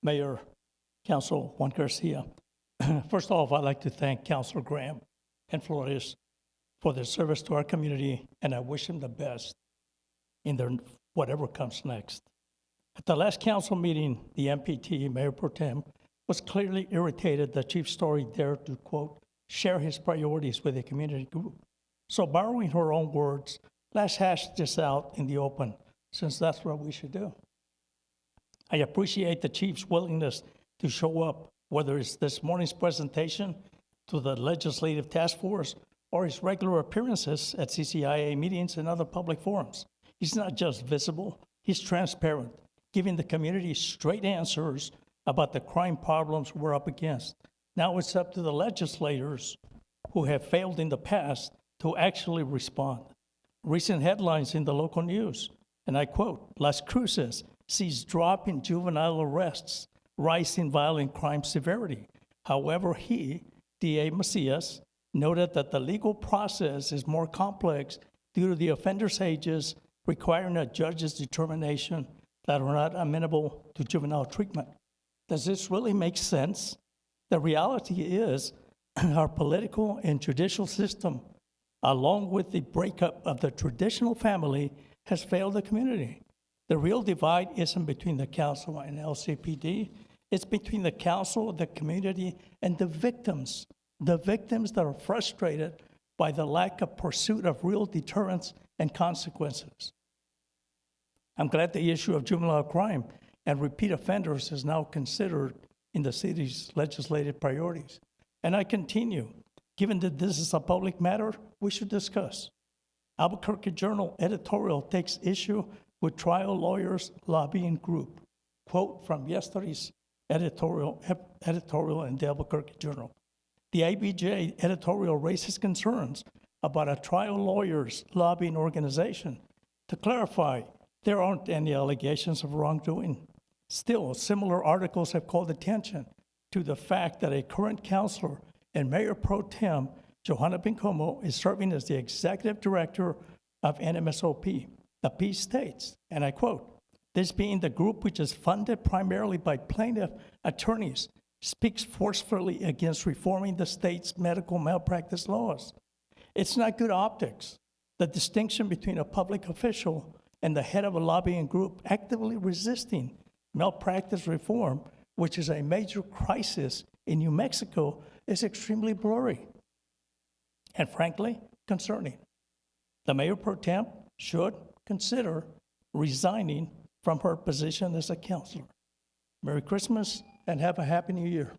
Mayor, Council Juan Garcia. First off, I'd like to thank Councilor Graham and Flores for their service to our community, and I wish them the best in their whatever comes next. At the last council meeting, the MPT, Mayor Pro Tem, was clearly irritated that Chief Story dared to, quote, share his priorities with the community group. So borrowing her own words, let's hash this out in the open, since that's what we should do. I appreciate the chief's willingness to show up, whether it's this morning's presentation to the Legislative Task Force or his regular appearances at CCIA meetings and other public forums. He's not just visible, he's transparent, giving the community straight answers about the crime problems we're up against. Now it's up to the legislators who have failed in the past to actually respond. Recent headlines in the local news, and I quote, Las Cruces sees drop in juvenile arrests, rise in violent crime severity. However, he, DA Macias, noted that the legal process is more complex due to the offender's ages, requiring a judge's determination that are not amenable to juvenile treatment. Does this really make sense? The reality is our political and judicial system, along with the breakup of the traditional family, has failed the community. The real divide isn't between the council and LCPD. It's between the council, the community, and the victims that are frustrated by the lack of pursuit of real deterrence and consequences. I'm glad the issue of juvenile crime and repeat offenders is now considered in the city's legislative priorities. And I continue, given that this is a public matter, we should discuss. Albuquerque Journal editorial takes issue with trial lawyers lobbying group. Quote from yesterday's editorial in the Albuquerque Journal. The ABJ editorial raises concerns about a trial lawyers lobbying organization. To clarify, there aren't any allegations of wrongdoing. Still, similar articles have called attention to the fact that a current counselor and Mayor Pro Tem, Johanna BENCOMO, is serving as the executive director of NMSOP. The piece states, and I quote, this being the group which is funded primarily by plaintiff attorneys, speaks forcefully against reforming the state's medical malpractice laws. It's not good optics. The distinction between a public official and the head of a lobbying group actively resisting malpractice reform, which is a major crisis in New Mexico, is extremely blurry and frankly concerning. The Mayor Pro Tem should consider resigning from her position as a counselor. Merry Christmas and have a Happy New Year.